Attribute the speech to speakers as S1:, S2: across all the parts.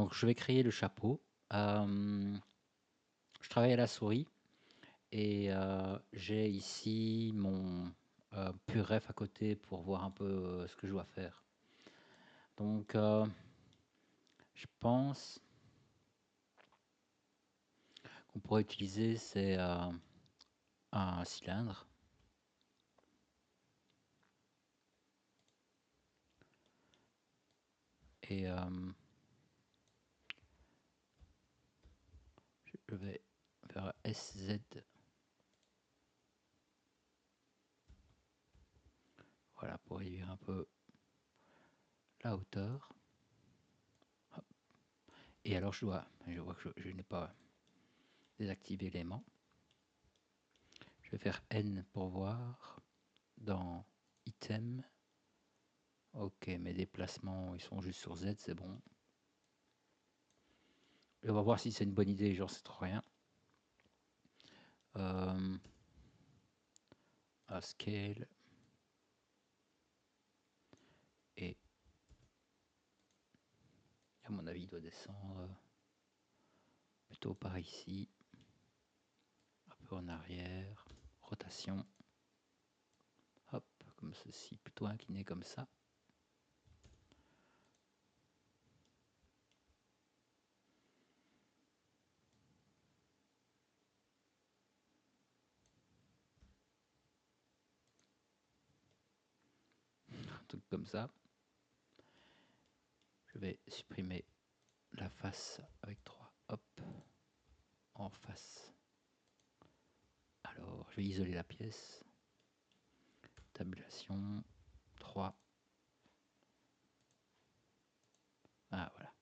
S1: Donc je vais créer le chapeau. Je travaille à la souris et j'ai ici mon puref à côté pour voir un peu ce que je dois faire. Donc je pense qu'on pourrait utiliser un cylindre. Et je vais faire SZ. Voilà, pour réduire un peu la hauteur. Hop. Et alors je vois que je n'ai pas désactivé l'élément. Je vais faire N pour voir dans item. Ok, mes déplacements ils sont juste sur Z, c'est bon. Et on va voir si c'est une bonne idée, j'en sais trop rien. À scale. Et à mon avis il doit descendre plutôt par ici. Un peu en arrière. Rotation. Hop, comme ceci, plutôt incliné comme ça. Un truc comme ça. Je vais supprimer la face avec 3. Hop, en face. Alors, je vais isoler la pièce. Tabulation 3. Ah, voilà.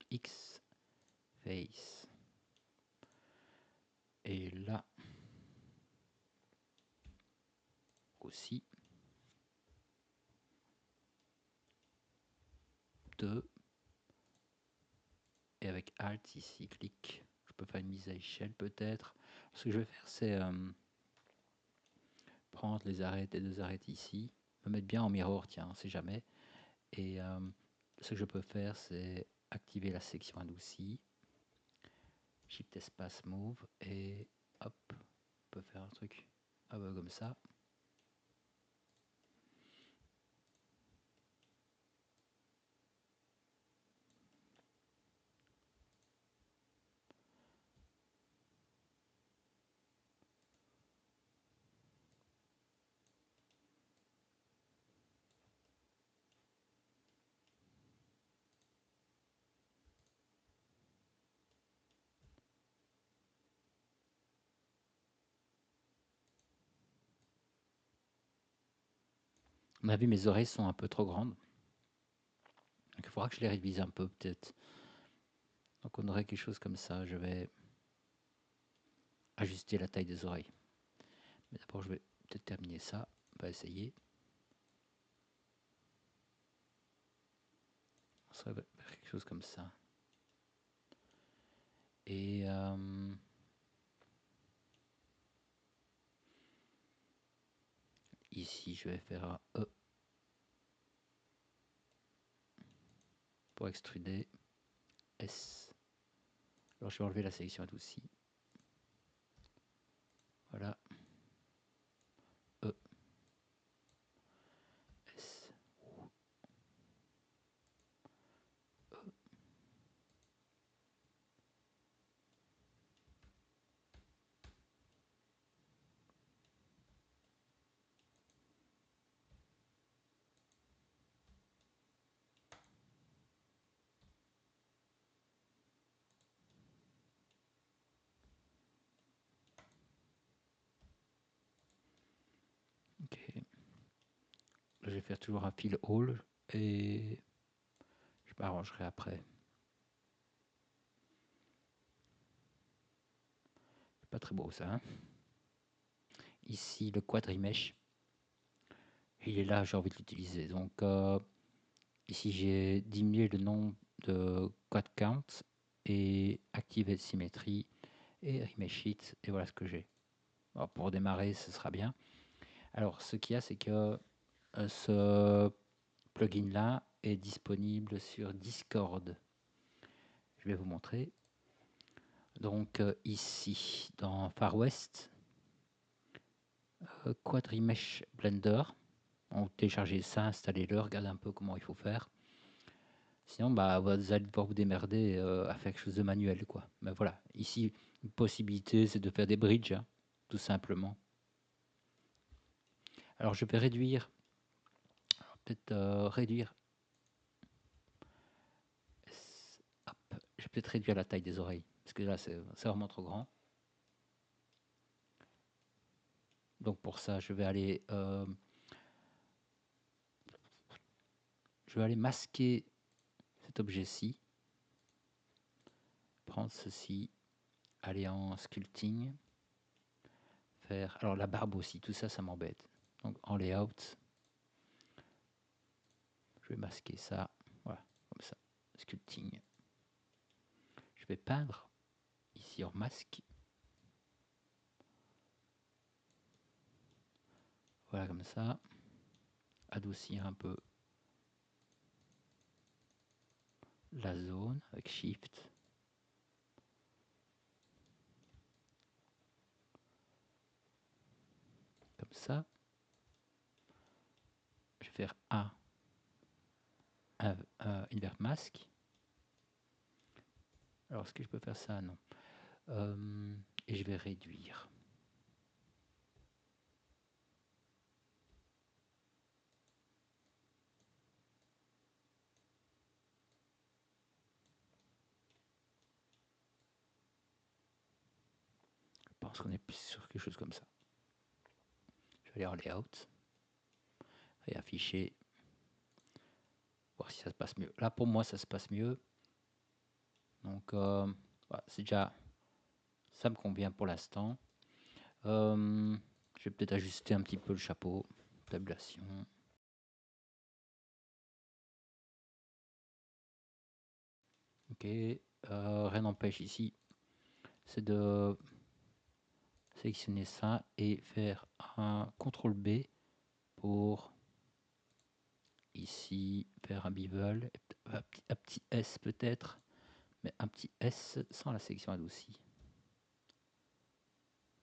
S1: X, face. Et là aussi. 2. Et avec Alt ici, clic. Je peux faire une mise à échelle peut-être. Ce que je vais faire, c'est prendre les arêtes, les deux arêtes ici. Me mettre bien en mirror, tiens, on sait jamais. Et ce que je peux faire, c'est activer la section adoucie. Shift espace move. Et hop, on peut faire un truc comme ça. À mon avis, mes oreilles sont un peu trop grandes. Donc il faudra que je les révise un peu peut-être. Donc on aurait quelque chose comme ça. Je vais ajuster la taille des oreilles. Mais d'abord, je vais peut-être terminer ça. On va essayer. On serait faire quelque chose comme ça. Et ici, je vais faire un E pour extruder. S. Alors, je vais enlever la sélection adoucie. Voilà. E. S. E. Ok. Là, je vais faire toujours un fil haul et je m'arrangerai après. C'est pas très beau ça. Hein, ici, le quadrimesh. Il est là, j'ai envie de l'utiliser. Donc, ici, j'ai diminué le nombre de quad count et activé symétrie et remesh it. Et voilà ce que j'ai. Alors, pour démarrer, ce sera bien. Alors, ce qu'il y a, c'est que ce plugin là est disponible sur Discord. Je vais vous montrer. Donc ici, dans Far West, Quadrimesh Blender. Donc téléchargez ça, installez-le, regardez un peu comment il faut faire. Sinon, bah, vous allez devoir vous démerder à faire quelque chose de manuel, quoi. Mais voilà, ici, une possibilité, c'est de faire des bridges, hein, tout simplement. Alors, je vais réduire, peut-être réduire. Hop, je vais peut-être réduire la taille des oreilles, parce que là, c'est vraiment trop grand. Donc pour ça, je vais aller masquer cet objet-ci, prendre ceci, aller en sculpting, faire. Alors la barbe aussi, tout ça, ça m'embête. Donc en layout, je vais masquer ça, voilà, comme ça, sculpting. Je vais peindre ici en masque. Voilà, comme ça. Adoucir un peu la zone avec Shift. Comme ça. Je vais faire un invert masque. Alors, est-ce que je peux faire ça? Non. Et je vais réduire. Je pense qu'on est plus sur quelque chose comme ça. Je vais aller en layout et afficher. Voir si ça se passe mieux. Là, pour moi, ça se passe mieux. Donc, voilà, c'est déjà... Ça me convient pour l'instant. Je vais peut-être ajuster un petit peu le chapeau. Tabulation. Ok. Rien n'empêche ici. C'est de sélectionner ça et faire un CTRL B pour ici faire un bevel, un petit S peut-être, mais un petit S sans la sélection adoucie.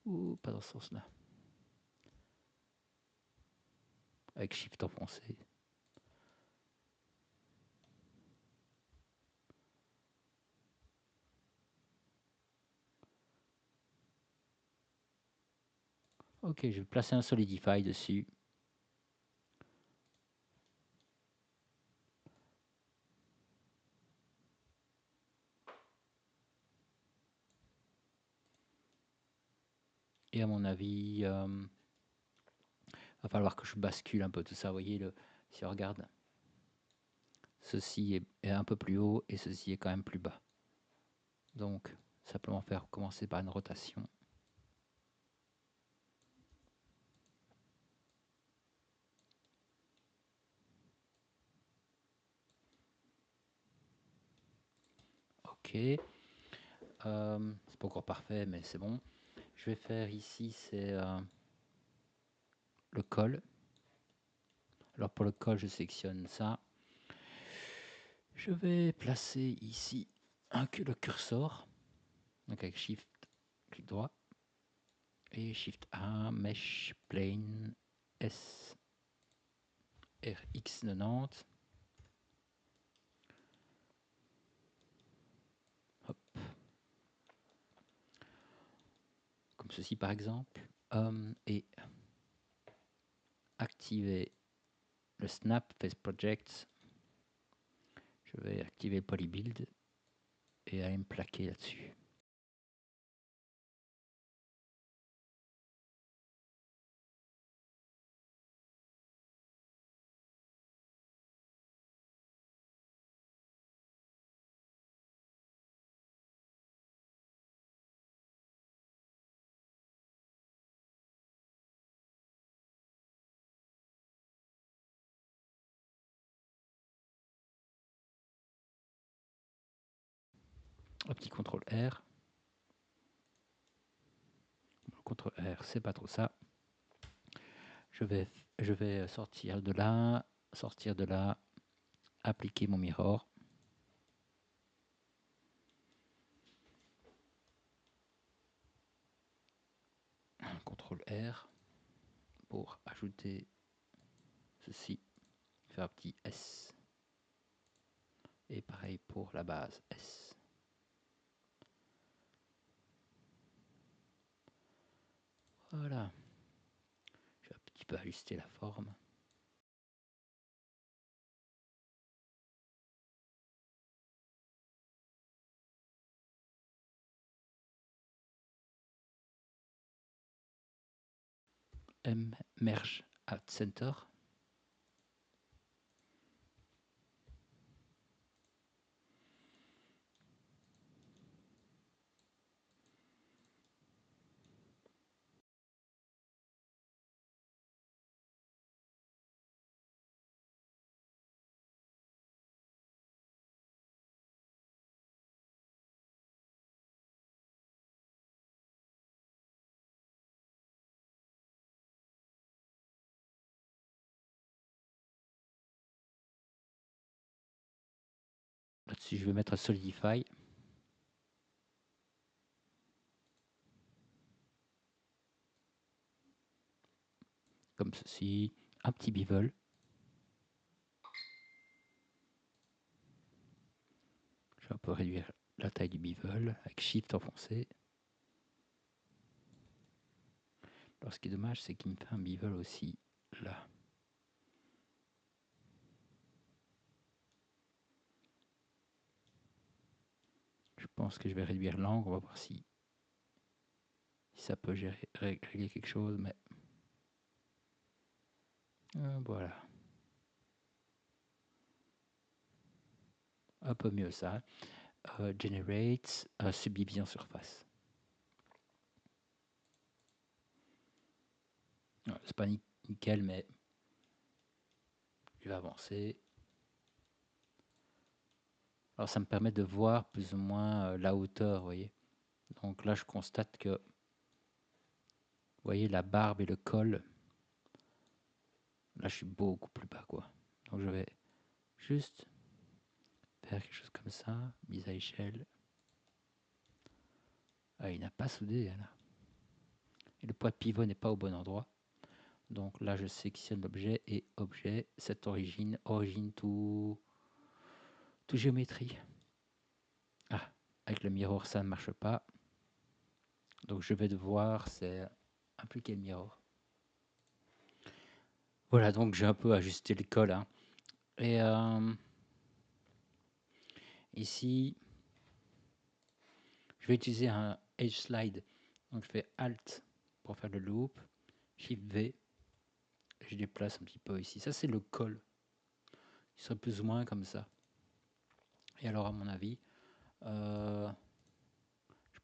S1: Ou pas dans ce sens-là. Avec Shift enfoncé. Ok, je vais placer un Solidify dessus. Et à mon avis, va falloir que je bascule un peu tout ça. Vous voyez, si on regarde, ceci est un peu plus haut et ceci est quand même plus bas. Donc, simplement faire commencer par une rotation. Ok. C'est pas encore parfait, mais c'est bon. Je vais faire ici, c'est le col. Alors pour le col, je sélectionne ça. Je vais placer ici le curseur. Donc avec Shift, clic droit. Et Shift A, Mesh, Plane, S, RX90. Hop. Comme ceci par exemple. Et activer le Snap Face Project. Je vais activer le Polybuild et aller me plaquer là-dessus. Un petit CTRL R. CTRL R, c'est pas trop ça. Je vais sortir de là, appliquer mon mirror. CTRL R pour ajouter ceci, faire un petit S. Et pareil pour la base S. Voilà. Je vais un petit peu ajuster la forme. Merge at center. Là-dessus, je vais mettre Solidify. Comme ceci. Un petit bevel. Je vais un peu réduire la taille du bevel avec Shift enfoncé. Alors, ce qui est dommage, c'est qu'il me fait un bevel aussi là. Je pense que je vais réduire l'angle. On va voir si ça peut régler quelque chose. Mais voilà. Un peu mieux ça. Generate, subdivision surface. C'est pas nickel, mais je vais avancer. Alors ça me permet de voir plus ou moins la hauteur, vous voyez. Donc là, je constate que, vous voyez, la barbe et le col, là, je suis beaucoup plus bas, quoi. Donc je vais juste faire quelque chose comme ça, mise à échelle. Ah, il n'a pas soudé, là. Et le poids de pivot n'est pas au bon endroit. Donc là, je sélectionne l'objet et objet, cette origine tout géométrie. Ah, avec le mirror, ça ne marche pas. Donc je vais devoir impliquer le mirror. Voilà, donc j'ai un peu ajusté le col. Hein. Et ici, je vais utiliser un Edge Slide. Donc je fais Alt pour faire le loop, Shift V. Je déplace un petit peu ici. Ça, c'est le col. Il serait plus ou moins comme ça. Et alors, à mon avis, je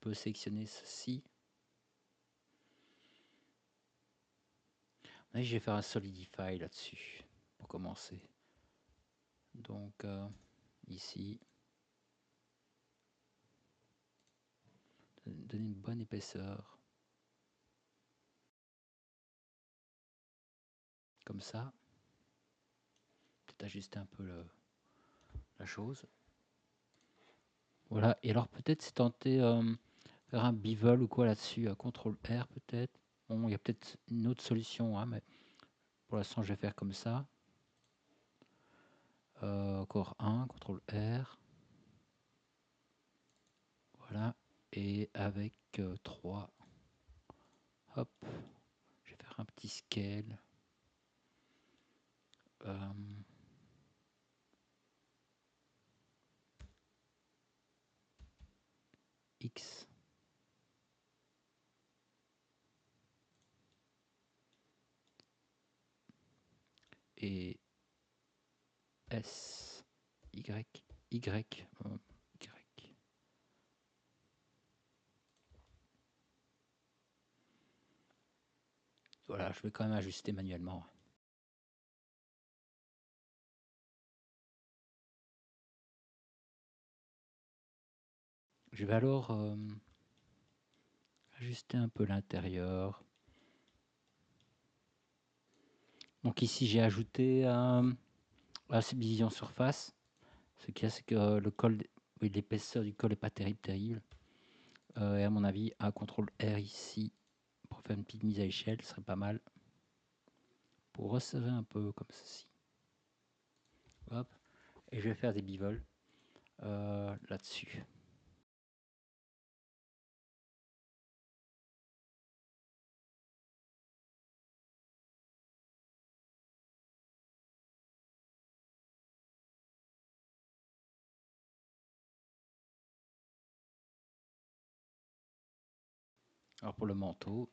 S1: peux sélectionner ceci. Je vais faire un Solidify là-dessus pour commencer. Donc, ici, donner une bonne épaisseur. Comme ça. Peut-être ajuster un peu la chose. Voilà, et alors peut-être c'est tenter faire un bevel ou quoi là-dessus, CTRL R peut-être. Bon, il y a peut-être une autre solution, hein, mais pour l'instant je vais faire comme ça. Encore un, CTRL R. Voilà, et avec 3. Hop, je vais faire un petit scale. X. Et S, Y, Y. Voilà, je vais quand même ajuster manuellement. Je vais alors ajuster un peu l'intérieur. Donc ici j'ai ajouté Là, c'est vision surface. Ce qu'il y a, c'est que le col, oui, l'épaisseur du col n'est pas terrible, terrible. Et à mon avis, un contrôle R ici pour faire une petite mise à échelle serait pas mal. Pour resserrer un peu comme ceci. Hop. Et je vais faire des bivoles là-dessus. Alors pour le manteau,